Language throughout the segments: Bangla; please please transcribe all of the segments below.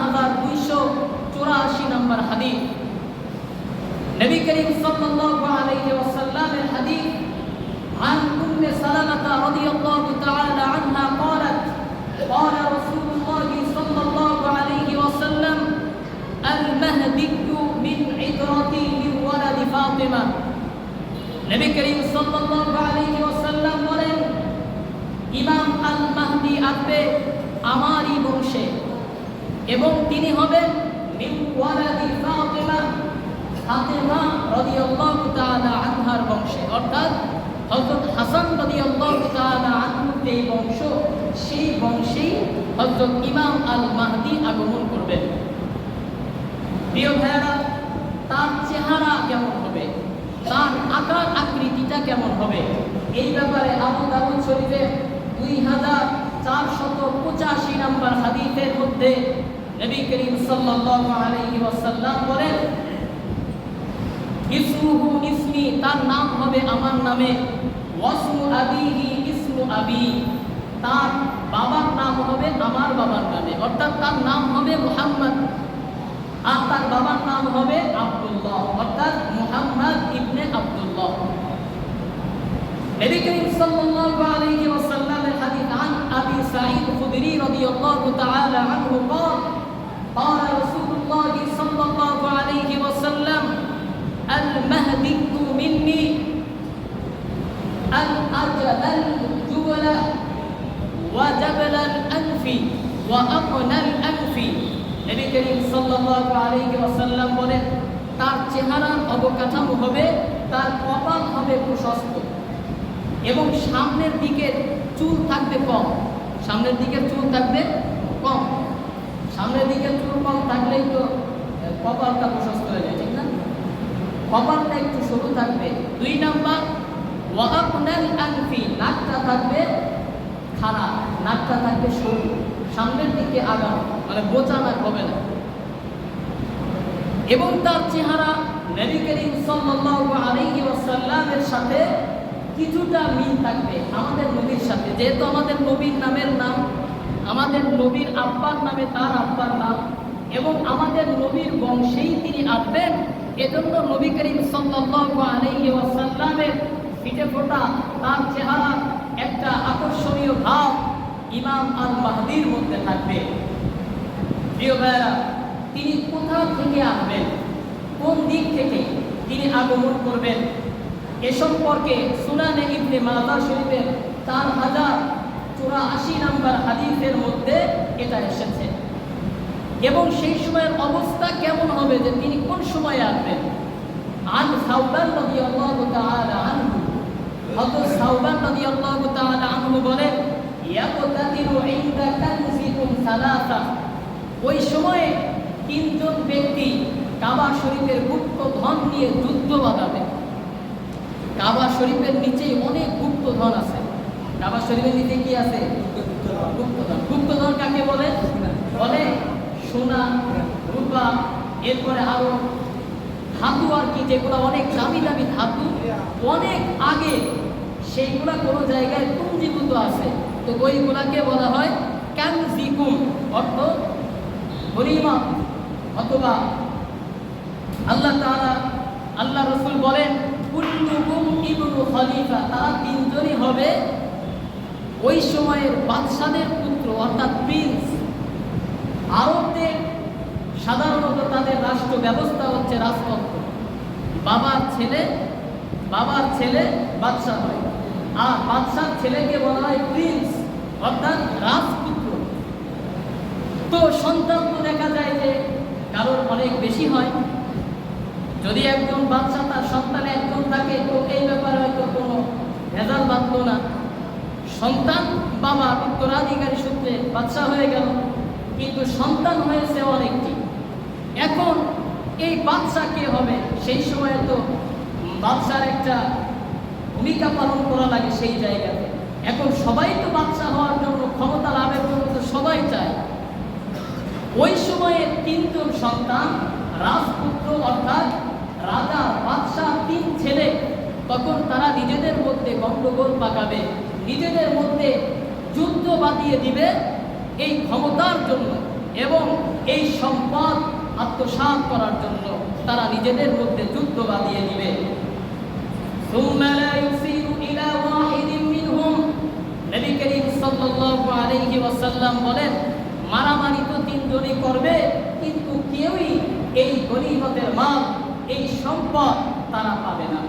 4284 নম্বর হাদিস। নবী করিম সাল্লাল্লাহু আলাইহি ওয়াসাল্লামের হাদিস عن أم سلمة رضي الله تعالى عنها قالت قال رسول الله صلى الله عليه وسلم المهدي من عترتي من ولد فاطمة। নবী করিম সাল্লাল্লাহু আলাইহি ওয়াসাল্লাম বলেন, ইমাম আল মাহদি আসবে আমারই বংশে এবং তিনি হবেন মিন ওয়ালাদি ফাতিমা, ফাতিমা রাদিয়াল্লাহু তাআলা আনহার বংশে, অর্থাৎ হযরত হাসান রাদিয়াল্লাহু তাআলা আনহুর যে বংশ, সেই বংশেই হযরত ইমাম আল মাহদি আগমন করবেন। প্রিয় ভাইরা, তার চেহারা কেমন হবে, তার আকার আকৃতিটা কেমন হবে, এই ব্যাপারে আবু দাউদ শরীফের 2485 নম্বর হাদিসের মধ্যে নবী করিম সাল্লাল্লাহু আলাইহি ওয়াসাল্লাম বলেন, ইসমুহু ইসমি, তার নাম হবে আমার নামে, ওয়াসমু আবিহি ইসমু আবি, তার বাবার নাম হবে আমার বাবার নামে, অর্থাৎ তার নাম হবে মুহাম্মদ, আর তার বাবার নাম হবে আব্দুল্লাহ, অর্থাৎ মুহাম্মদ ইবনে আব্দুল্লাহ। নবী করিম সাল্লাল্লাহু আলাইহি ওয়াসাল্লামের হাদিস আন আবি সাঈদ খুদরি রাদিয়াল্লাহু তাআলা আনহু قال قال رسول الله صلى الله عليه وسلم المهدي مني الأجل الجبل وجبل الأنف وأقنى الأنف। নবী করিম সাল্লাল্লাহু আলাইহি ওয়াসাল্লাম বলেন, তার চেহারার অবকাঠামো হবে, তার কপাল হবে প্রশস্ত এবং সামনের দিকের চুল থাকবে কম, সামনের দিকের চুল থাকবে কম, সামনের দিকের চুল কম থাকলেই তো কপালটা প্রশস্ত হয়ে যায়, ঠিক না? কপালটা একটু সরু থাকবে। 2 নাম্বার ওয়াকনাল আনফি, নাকটা থাকবে খাড়া, নাকটা থাকবে সরু, সামনের দিকে আগানো, মানে বোচা নাক হবে না। এবং তার চেহারা নবী করিম সাল্লাল্লাহু আলাইহি ওয়াসাল্লামের সাথে কিছুটা মিল থাকবে আমাদের নবীর সাথে, যেহেতু আমাদের নবীর নামের নাম, আমাদের নবীর আব্বার নামে তার আব্বার নাম, এবং আমাদের নবীর বংশেই তিনি আসবেন, এজন্য নবী করিম সাল্লাল্লাহু আলাইহি ওয়াসাল্লামের পিঠে ফোঁটা তার চেহারা একটা আকর্ষণীয় ভাব ইমাম আল মাহদির মধ্যে থাকবে। প্রিয় ভাইরা, তিনি কোথা থেকে আসবেন, কোন দিক থেকে তিনি আগমন করবেন, এ সম্পর্কে সুনানে ইবনে মাজাহ শরীফের 4084 নম্বর হাদিসের মধ্যে এটা এসেছে। এবং সেই সময়ের অবস্থা কেমন হবে, যে তিনি কোন সময় আসবেন। আন সাওবান রাদিয়াল্লাহু তাআলা আনহু, হযরত সাওবান রাদিয়াল্লাহু তাআলা আনহু বলেন, ইয়াকতাদিরু ইনদা কানজিকুম সালাসা, ওই সময়ে 3 জন ব্যক্তি কাবা শরীফের গুপ্ত ধন নিয়ে যুদ্ধ বাঁধাবে। কাবা শরীফের নিচে অনেক গুপ্ত ধন আছে। কাবা শরীফের নিচে কি আছে? গুপ্তধন। গুপ্তধন কাকে বলে? বলে সোনা, রূপা, এরপরে আরো ধাতু আর কি, যেগুলো অনেক দামি দামি ধাতু, অনেক আগে সেইগুলা কোনো জায়গায় পুঞ্জীভূত আছে, তো ওইগুলাকে বলা হয় কানজিকুম, অর্থ গনিমত। অথবা আল্লাহ তাআলা, আল্লাহ রাসূল বলেন, কুল্লুকুম ইবনু খলিফা, তারা 3 জনই হবে ওই সময়ের বাদশাদের পুত্র, অর্থাৎ প্রিন্স। আরবদের সাধারণত তাদের রাষ্ট্র ব্যবস্থা হচ্ছে রাজতন্ত্র, বাবার ছেলে বাদশা হয়, আর বাদশার ছেলেকে বলা হয় প্রিন্স, অর্থাৎ রাজপুত্র। তো সন্তান তো দেখা যায় যে কারোর অনেক বেশি হয়। যদি একজন বাদশা তার সন্তান একজন থাকে, তো এই ব্যাপারে হয়তো কোনো ভেজাল বাঁধল না, সন্তান বাবা উত্তরাধিকারী সূত্রে বাদশা হয়ে গেল, কিন্তু সন্তান হয়েছে অনেকটি। এখন এই বাদশা কে হবে, সেই সময় তো বাদশার একটা ভূমিকা পালন করা লাগে সেই জায়গাতে। এখন সবাই তো বাদশা হওয়ার জন্য, ক্ষমতা লাভের জন্য তো সবাই চায়। ওই সময়ে 3 জন সন্তান রাজপুত্র, অর্থাৎ রাজা বাদশা 3 ছেলে, তখন তারা নিজেদের মধ্যে গন্ডগোল পাকাবে, নিজেদের মধ্যে যুদ্ধ বাঁধিয়ে দিবে এই ক্ষমতার জন্য। এবং এই সম্পদ আত্মসাৎ করার জন্য তারা নিজেদের মধ্যে যুদ্ধ বাঁধিয়ে দিবে। নবী করিম সাল্লাল্লাহু আলাইহি ওয়াসাল্লাম বলেন, মারামারি তো তিনজনই করবে, কিন্তু কেউই এই গনিমতের মাল, এই সম্পদ তারা পাবে না।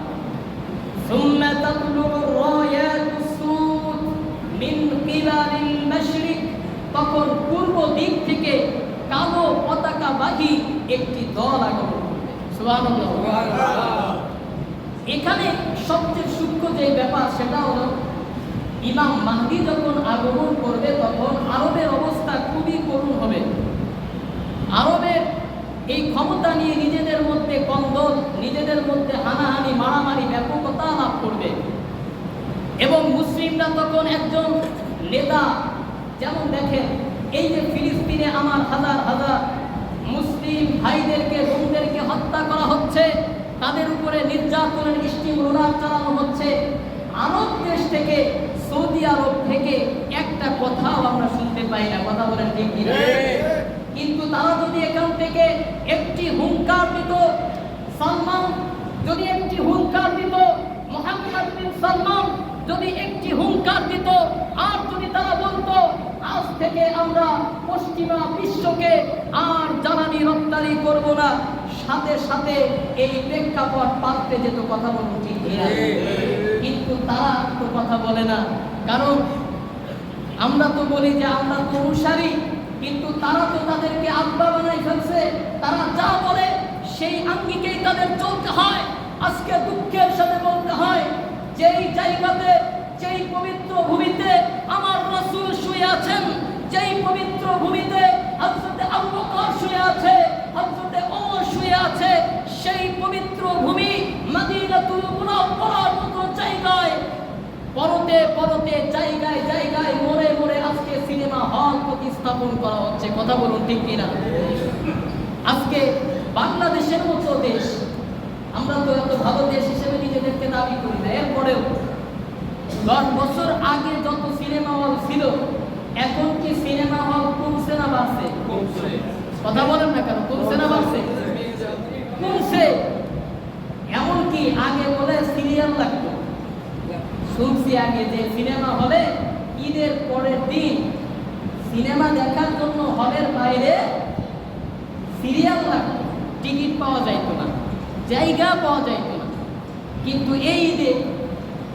সুম্মা তাতলুউ রায়াতুস সুদ মিন কিবালিল মাশরিক, তখন পূর্ব দিক থেকে কালো পতাকাবাহী একটি দল আগমন করবে। সুবহানাল্লাহ, সুবহানাল্লাহ। এখানে সবচেয়ে সূক্ষ্ম যে ব্যাপার সেটা হলো, ইমাম মাহদী যখন আগমন করবে তখন আরবের অবস্থা খুবই করুণ হবে। আরবের এই ক্ষমতা নিয়ে নিজেদের মধ্যে কন্দল, নিজেদের মধ্যে হানাহানি, মারামারি ব্যাপকতা লাভ করবে। এবং মুসলিমরা তখন একজন নেতা, যেমন দেখেন এই যে ফিলিস্তিনে আমার হাজার হাজার মুসলিম ভাইদেরকে, বোনদেরকে হত্যা করা হচ্ছে, তাদের উপরে নির্যাতনের স্টিম রোলার চালানো হচ্ছে, আরব দেশ থেকে, সৌদি আরব থেকে একটা কথাও আমরা শুনতে পাই না। কথা বলেন ঠিক কিনা? কিন্তু তারা যদি এখান থেকে একটি হুঙ্কার দিত, সালমান যদি একটি হুঙ্কার দিত, মুহাম্মদ বিন সালমান যদি একটি হুঙ্কার দিত, আর যদি তারা বলতো আজ থেকে আমরা পশ্চিমা বিশ্বকে আর জ্বালানি রপ্তানি করব না, সাথে সাথে এই প্রেক্ষাপট পাল্টে যেত। কথা বলুন ঠিক কিনা? কিন্তু তারা তো কথা বলে না, কারণ আমরা তো বলি যে আমরা তো অনুসারী, কিন্তু তারা তো তাদেরকে আব্বা বানাই ফেলছে। তারা যা বলে সেই আঙ্গিকেই তাদের চলতে হয়। আজকে দুঃখের সাথে বলতে হয়, যেই জায়গাতে, যেই পবিত্র ভূমিতে আমার রাসূল শুয়ে আছেন, যেই পবিত্র ভূমিতে হযরতে আবু বকর শুয়ে আছে, হযরতে ওমর শুয়ে আছে, সেই পবিত্র ভূমি মদিনাতুল মুনাওয়ারার মতো জায়গায় পরতে পরতে, জায়গায় জায়গায়, মোড়ে মোড়ে আজকে সিনেমা হল প্রতিস্থাপন করা হচ্ছে। কথা বলুন ঠিক কিনা? আজকে বাংলাদেশের মতো দেশ, আমরা তো এত ভালো দেশ হিসেবে নিজেদেরকে দাবি করি না, এরপরেও 10 বছর আগে যত সিনেমা হল ছিল, এখন কি সিনেমা হল কমছে না বাড়ছে? কমছে। কথা বলেন না কেন? কমছে না বাড়ছে? কমছে। এমনকি আগে বলে সিরিয়াল লাগতো, শুনছি আগে যে সিনেমা হলে ঈদের পরের দিন সিনেমা দেখার জন্য হলের বাইরে সিরিয়াল লাগতো, টিকিট পাওয়া যাইত না, জায়গা পাওয়া যাইত না। কিন্তু এই ঈদে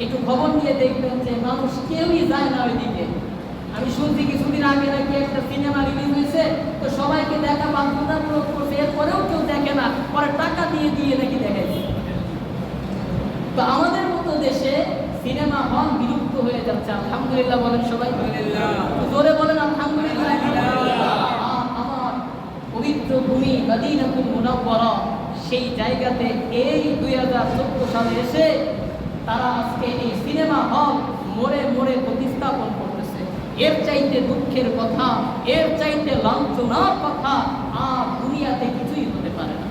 একটু খবর নিয়ে দেখবেন যে মানুষ কেউই যায় না ওইদিকে। আমি শুনছি কিছুদিন আগে নাকি একটা সিনেমা রিলিজ হয়েছে, তো সবাইকে দেখা বাধ্যতামূলক করছে, এরপরেও কেউ দেখে না, পরে টাকা দিয়ে দিয়ে নাকি দেখাইছে। তো আমাদের মতো দেশে সিনেমা হল বিলুপ্ত হয়ে যাচ্ছে। আলহামদুলিল্লাহ বলেন সবাই, জোরে বলেন আলহামদুলিল্লাহ। আমার পবিত্র ভূমি মদিনাতুল মুনাওয়ারা, সেই জায়গাতে এই 2014 সালে এসে তারা আজকে এই সিনেমা হল মোড়ে মোড়ে প্রতিস্থাপন করতেছে। এর চাইতে দুঃখের কথা, এর চাইতে লাঞ্ছনার কথা আর দুনিয়াতে কিছুই হতে পারে না।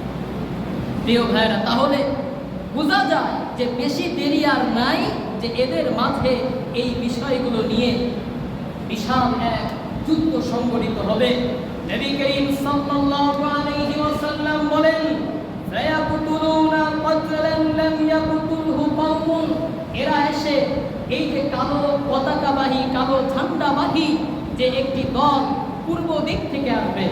প্রিয় ভাইরা, তাহলে বোঝা যায় যে বেশি দেরি আর নাই যে এদের মাঝে এই বিষয়গুলো নিয়ে বিশাল এক যুদ্ধ সংগঠিত হবে। নবী করিম সাল্লাল্লাহু আলাইহি ওয়াসাল্লাম বলেন, সায়াকুতুলুনা কাতলান লাম ইয়াকুতুলহু কওমুন, এরা এসে এই যে কালো পতাকাবাহী, কালো ঝান্ডাবাহী যে একটি দল পূর্ব দিক থেকে আসবে।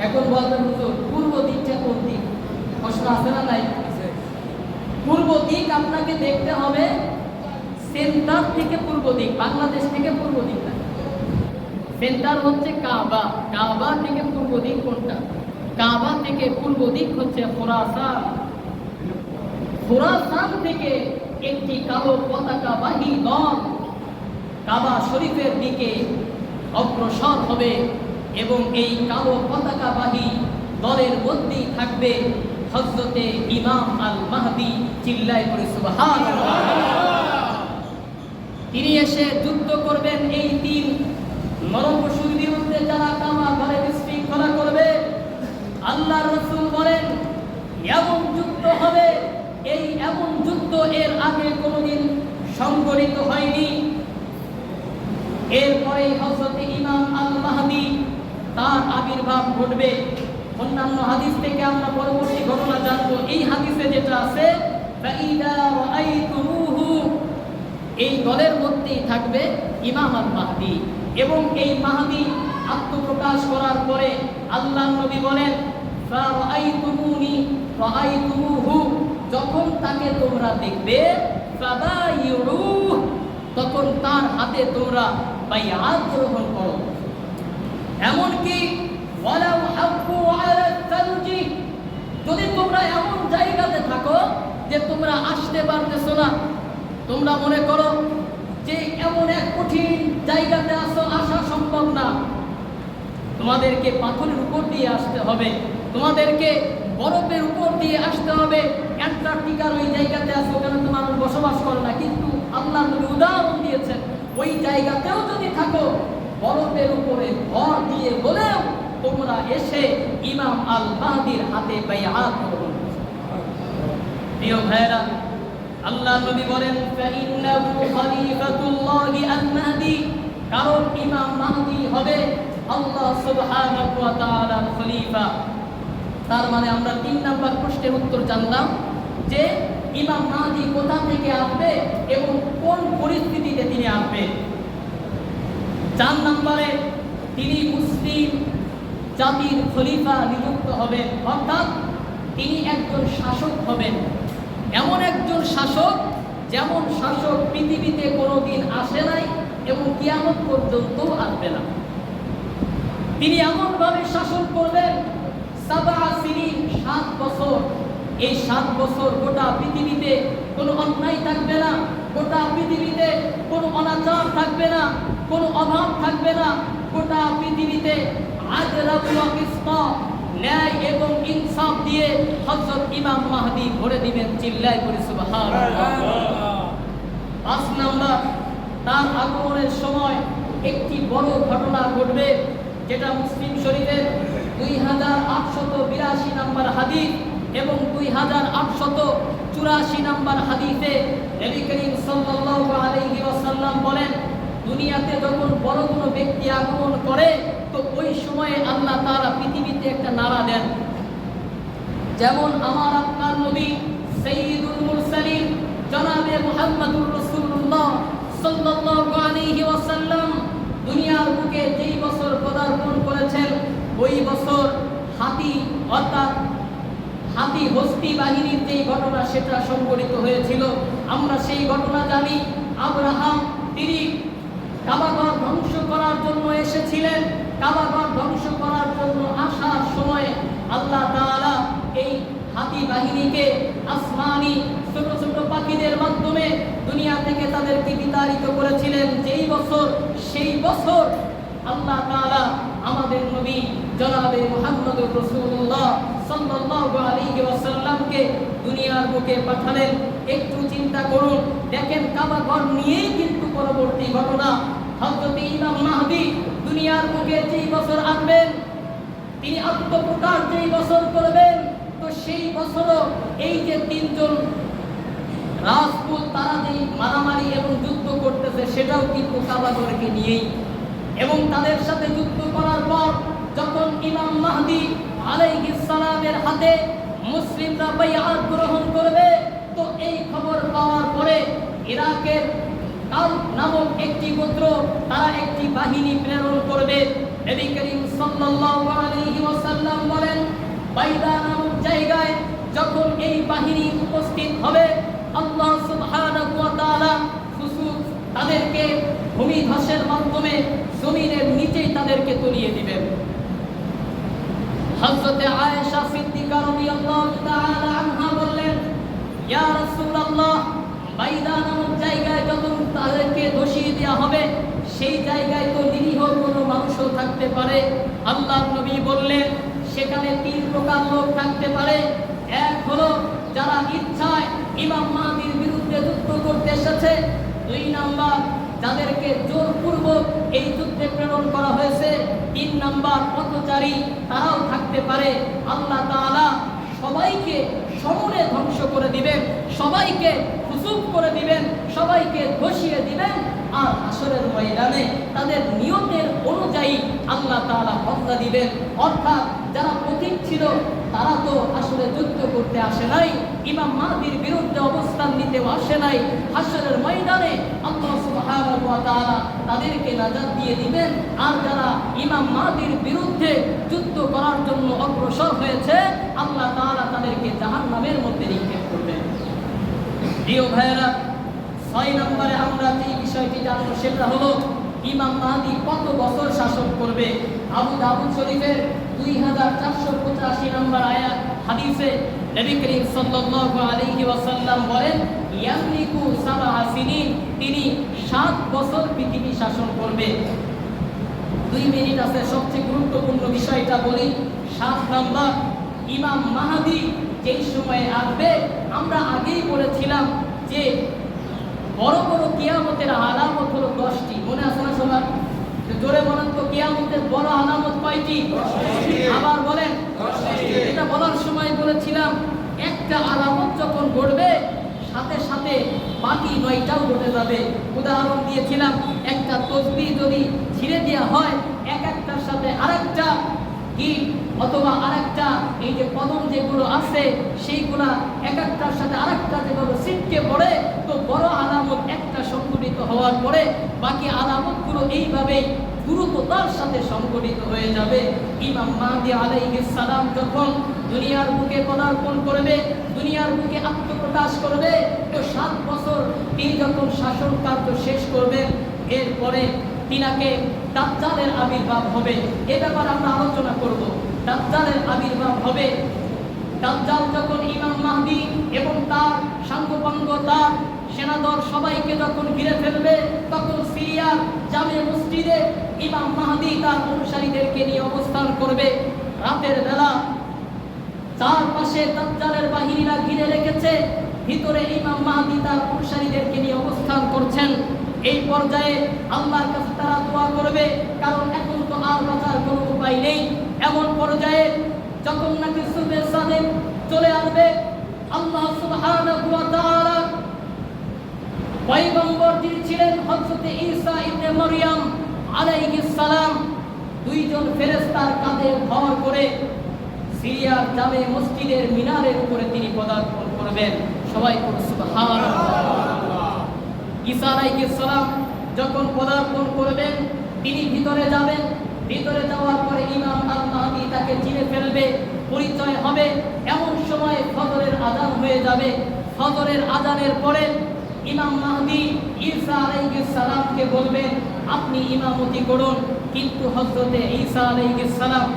এখন বলবেন হুজুর, পূর্ব দিকটা কোন দিক? প্রশ্ন আছে না নাই? পূর্ব দিক আপনাকে দেখতে হবে সেন্টার থেকে পূর্ব দিক, বাংলাদেশ থেকে পূর্ব দিক না। সেন্টার হচ্ছে কাবা, কাবা থেকে পূর্ব দিক কোনটা? কাবা থেকে পূর্ব দিক হচ্ছে খোরাসান। খোরাসান থেকে একটি কালো পতাকাবাহী দল কাবা শরীফের দিকে অগ্রসর হবে এবং এই কালো পতাকাবাহী দলের মধ্যেই থাকবে হযরতে ইমাম আল মাহদী। চিল্লায় পড়ে সুবহানাল্লাহ। তিনি এসে যুদ্ধ করবেন এই 3 নরপশুর বিরুদ্ধে, যারা কাবা ঘরে বিশৃঙ্খলা করবে। আল্লাহর রাসূল বলেন, এমন যুদ্ধ হবে, এই এমন যুদ্ধ এর আগে কোনোদিন সংঘটিত হয়নি। এরপরে হযরত ইমাম আল মাহদী তার আবির্ভাব ঘটবে। অন্যান্য হাদিস থেকে আমরা পরবর্তী ঘটনা জানবো। এই হাদিসে যেটা আছে, ফাইদা রাআইতুমুহু, এই দলের মধ্যেই থাকবে ইমাম আল মাহদি। এবং এই মাহদি আত্মপ্রকাশ করার পরে আল্লাহর নবী বলেন, ফারাআইতুমুনি রাআইতুমুহু, যখন তাকে তোমরা দেখবে, ফাবাইয়ুহু, তখন তার হাতে তোমরা বাইআত গ্রহণ করো। এমনকি ওয়ালাউ হাক্কু আলা তালজি, যদি তোমরা এমন জায়গাতে থাকো যে তোমরা আসতে পারতেছো না, তোমরা মনে করো যে এমন এক কঠিন জায়গাতে আসা সম্ভব না, তোমাদেরকে পাথরের উপর দিয়ে আসতে হবে, তোমাদেরকে বরফের উপর দিয়ে আসতে হবে, অ্যান্টার্কটিকার ওই জায়গাতে আসো, ওখানে তো মানুষ বসবাস করে না, কিন্তু আল্লাহ নবী উদাহরণ দিয়েছেন ওই জায়গাতেও যদি থাকো, বরফের উপরে ভর দিয়ে বলেও তোমরা এসে ইমাম আল মাহদির হাতে বাইআত করো। প্রিয় ভাইরা, আল্লাহ নবী বলেন, ফাইন্নাহু খলিফাতুল্লাহি আল মাহদি, কারণ ইমাম মাহদি হবে আল্লাহ সুবহানাহু ওয়া তাআলার খলিফা। তার মানে আমরা 3 নাম্বার প্রশ্নের উত্তর জানলাম যে ইমাম মাহদি কোথা থেকে আসবে এবং কোন পরিস্থিতিতে তিনি আসবেন। 4 নম্বরে তিনি মুসলিম জাতির খলিফা নিযুক্ত হবেন, অর্থাৎ তিনি একজন শাসক হবেন, এমন একজন শাসক যেমন শাসক পৃথিবীতে কোনোদিন আসে নাই এবং কিয়ামত পর্যন্ত আসবে না। তিনি এমনভাবে শাসন করবেন, 7 বছর, এই 7 বছর গোটা পৃথিবীতে কোনো অন্যায় থাকবে না, গোটা পৃথিবীতে কোনো অনাচার থাকবে না, কোনো অভাব থাকবে না, গোটা পৃথিবীতে ন্যায় এবং ইনসাফ দিয়ে হযরত ইমাম মাহদি ভরে দিবেন। চিল্লায় করে সুবহানাল্লাহ। 5 নাম্বার, তার আগমনের সময় একটি বড় ঘটনা ঘটবে, যেটা মুসলিম শরীফের 2882 নম্বর হাদিস এবং 2884 নম্বর হাদিসে নবী করিম সাল্লাল্লাহু আলাইহি ওয়াসাল্লাম বলেন, দুনিয়াতে যখন বড় কোনো ব্যক্তি আগমন করে তো ওই সময়ে আল্লাহ তাআলা পৃথিবীতে একটা নারা দেন, যেমন আমার আপনার নবী সাইয়্যিদুল মুরসালিন জনাবে মুহাম্মদুর রাসূলুল্লাহ সাল্লাল্লাহু আলাইহি ওয়াসাল্লাম দুনিয়ার বুকে যেই বছর পদার্পণ করেছেন, ওই বছর হাতি হস্তি বাহিনীর যেই ঘটনা সেটা সংঘটিত হয়েছিল। আমরা সেই ঘটনা জানি। আব্রাহাম তিনি কাবাঘর ধ্বংস করার জন্য এসেছিলেন। কাবাঘর ধ্বংস করার জন্য আসার সময় আল্লাহ তাআলা এই হাতি বাহিনীকে আসমানি ছোট ছোট পাখিদের মাধ্যমে দুনিয়া থেকে তাদেরকে বিতাড়িত করেছিলেন। যেই বছর, সেই বছর আল্লাহ তাআলা আমাদের নবী জনাবে মুহাম্মদুর রাসূলুল্লাহ সাল্লাল্লাহু আলাইহি ওয়াসাল্লামকে দুনিয়ার বুকে পাঠালেন। একটু চিন্তা করুন, দেখেন কাবাঘর নিয়েই কিন্তু পরবর্তী ঘটনা। হযরত ইমাম মাহদি দুনিয়ার বুকে যেই বছর আসবেন, তিনি আত্মপ্রকাশ যেই বছর করবেন, তো সেই বছরও এই যে 3 জন রাজপুত তারা যেই মারামারি এবং যুদ্ধ করতেছে, সেটাও কিন্তু কাবাঘরকে নিয়েই। এবং তাদের সাথে যুদ্ধ করার পর যখন ইমাম মাহদি আলাইহিস সালামের হাতে মুসলিমরা বাইআত গ্রহণ করবে, তো এই খবর পাওয়ার পরে ইরাকের কাল নামক একটি গোত্র তারা একটি বাহিনী প্রেরণ করবে। নবী করিম সাল্লাল্লাহু আলাইহি ওয়াসাল্লাম বলেন, বাইদা নামক জায়গায় যখন এই বাহিনী উপস্থিত হবে, আল্লাহ সুবহানাহু ওয়া তাআলা তাদেরকে ভূমিধসের মাধ্যমে জমিনের নিচেই তাদেরকে তলিয়ে দিবেন। হযরতে আয়েশা সিদ্দিকা রাদিয়াল্লাহু তাআলা আনহা বললেন, ইয়া রাসূলুল্লাহ, বাইদা নামক জায়গায় যখন তাদেরকে ধসিয়ে দেওয়া হবে, সেই জায়গায় তো নিরীহ কোনো মানুষও থাকতে পারে। আল্লাহর নবী বললেন, সেখানে 3 প্রকার লোক থাকতে পারে। এক হলো যারা ইচ্ছায় ইমাম মাহদির বিরুদ্ধে যুদ্ধ করতে এসেছে। 2 নাম্বার, যাদেরকে জোরপূর্বক এই যুদ্ধে প্রেরণ করা হয়েছে। 3 নাম্বার, পথচারী, তারাও থাকতে পারে। আল্লাহ তাআলা সবাইকে সমূলে ধ্বংস করে দিবেন, সবাইকে খুসুফ করে দিবেন, সবাইকে ধসিয়ে দিবেন। আর হাসরের ময়দানে তাদের নিয়তের অনুযায়ী আল্লাহ তাআলা বদলা দিবেন। অর্থাৎ যারা পথিক ছিল তারা তো আসলে যুদ্ধ করতে আসে নাই, ইমাম মাহদির বিরুদ্ধে অবস্থান নিতেও আসে নাই। হাসরের ময়দানে আল্লাহ সুবহানাহু ওয়া তাআলা তাদেরকে নাজাত দিয়ে দিবেন। আর যারা ইমাম মাহদির বিরুদ্ধে যুদ্ধ করার জন্য অগ্রসর হয়েছে, আল্লাহ তাআলা তাদেরকে জাহান্নামের মধ্যে নিক্ষেপ করবেন। প্রিয় ভাইয়েরা, 6 নম্বরে আমরা যে বিষয়টি জানবো সেটা হলো ইমাম মাহদি কত বছর শাসন করবে। আবু দাউদ শরীফের 2485 নম্বর আয়াত হাদিসে নবী করিম সাল্লাল্লাহু আলাইহি ওয়াসাল্লাম বলেন, ইয়ামলিকু সাবআ সিনিন, তিনি 7 বছর পৃথিবী শাসন করবে। 2 মিনিট আছে, সবচেয়ে গুরুত্বপূর্ণ বিষয়টা বলি। 7 নম্বর, ইমাম মাহদি যেই সময়ে আসবে, আমরা আগেই বলেছিলাম যে বড় বড় কিয়ামতের আলামত হলো 10টি। মনে আছে না সবার? জোরে বলেন তো, কিয়ামতের বড় আলামত কয়টি? আবার বলেন। এটা বলার সময় বলেছিলাম একটা আলামত যখন ঘটবে সাথে সাথে বাকি 9টাও ঘটে যাবে। উদাহরণ দিয়েছিলাম, একটা তসবিহ যদি ছিঁড়ে দেওয়া হয়, এক একটার সাথে আরেকটা গিট অথবা আরেকটা এই যে কদম যেগুলো আছে সেইগুলা এক একটার সাথে আরেকটা যেভাবে ছিটকে পড়ে, তো বড় আলামত একটা সংগঠিত হওয়ার পরে বাকি আলামতগুলো এইভাবেই দ্রুততার সাথে সংগঠিত হয়ে যাবে। ইমাম মাহদি আলাইহিস সালাম যখন দুনিয়ার বুকে পদার্পণ করবে, দুনিয়ার বুকে আত্মপ্রকাশ করবে, তো 7 বছর তিনি যখন শাসন কার্য শেষ করবেন, এরপরে তিনাকে দাজ্জালের আবির্ভাব হবে। এ ব্যাপারে আমরা আলোচনা করব। দাজ্জালের আবির্ভাব হবে। দাজ্জাল যখন ইমাম মাহদি এবং তার সাঙ্গপাঙ্গ, তার সেনাদল সবাইকে যখন ঘিরে ফেলবে, তখন সিরিয়ার জামে মসজিদে ইমাম মাহদি তার অনুসারীদেরকে নিয়ে অবস্থান করবে। রাতের বেলা চারপাশে দাজ্জালের বাহিনীরা ঘিরে রেখেছে, ভিতরে ইমাম মাহদি তার অনুসারীদেরকে নিয়ে অবস্থান করছেন। এই পর্যায়ে আল্লাহর কাছে তারা দোয়া করবে, কারণ এখন তো আর বাঁচার কোনো উপায় নেই। এমন পর্যায়ে যখন নাকি সুবে সাদেক চলে আসবে, আল্লাহ সুবহানাহু ওয়া তাআলা পয়গম্বর যিনি ছিলেন হযরত ঈসা ইবনে মারইয়াম আলাইহিস সালাম, 2 জন ফেরেশতার কাঁধে ভর করে সিরিয়ার জামে মসজিদের মিনারের উপরে তিনি পদার্পণ করবেন। সবাই বলুন সুবহানাল্লাহ। ঈসা আলাইহিস সালাম যখন পদার্পণ করবেন, তিনি ভিতরে যাবেন। ভিতরে যাওয়ার পরে ইমাম আল মাহদি তাকে চিনে ফেলবে, পরিচয় হবে। এমন সময় ফজরের আযান হয়ে যাবে। ফজরের আযানের পরে ইমাম মাহদি ঈসা আলাইহিস সালামকে বলবেন, আপনি ইমামতি করুন। কিন্তু হযরতে ঈসা আলাইহিস সালাম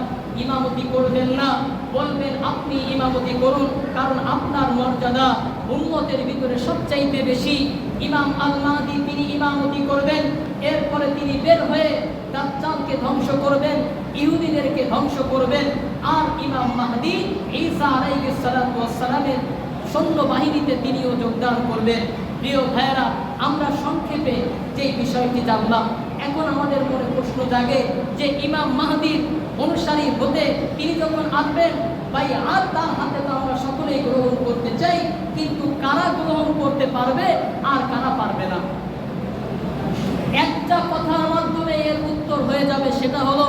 ইমামতি করবেন না, বলবেন আপনি ইমামতি করুন, কারণ আপনার মর্যাদা উম্মতের ভিতরে সবচাইতে বেশি। ইমাম আল মাহদি তিনি ইমামতি করবেন। এরপরে তিনি বের হয়ে দাজ্জালকে ধ্বংস করবেন, ইহুদিদেরকে ধ্বংস করবেন। আর ইমাম মাহদি ঈসা আলাইহিস সালামের সৈন্য বাহিনীতে তিনিও যোগদান করবেন। প্রিয় ভাইয়েরা, আমরা সংক্ষেপে যে বিষয়টি জানলাম, এখন আমাদের মনে প্রশ্ন জাগে যে ইমাম মাহদির অনুসারী হতে তিনি যখন আসবেন, ভাই আর তার হাতে তো আমরা সকলেই গ্রহণ করতে চাই, কিন্তু কারা গ্রহণ করতে পারবে আর কারা পারবে না? একটা কথার মাধ্যমে এর উত্তর হয়ে যাবে, সেটা হলো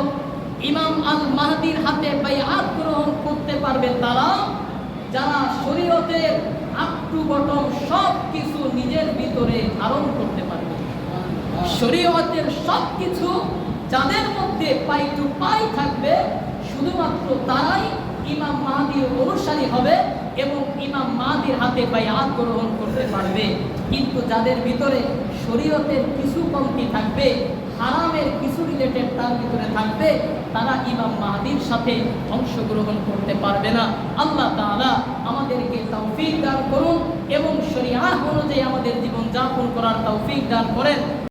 ইমাম আল মাহদির হাতে বাইআত গ্রহণ করতে পারবে তারা যারা শরীয়তের আপ টু বটম সব কিছু নিজের ভিতরে ধারণ করতে পারবে। শরীয়তের সব কিছু যাদের মধ্যে পাই টু পাই থাকবে, শুধুমাত্র তারাই ইমাম মাহদির অনুসারী হবে এবং ইমাম মাহদির হাতে বাইআত গ্রহণ করতে পারবে। কিন্তু যাদের ভিতরে শরীয়তের কিছু কমতি থাকবে, হারামের কিছু রিলেটেড তার ভিতরে থাকবে, তারা ইমাম মাহদির সাথে অংশগ্রহণ করতে পারবে না। আল্লাহ তাআলা আমাদেরকে তৌফিক দান করুন এবং শরীয়ত অনুযায়ী আমাদের জীবন যাপন করার তৌফিক দান করেন।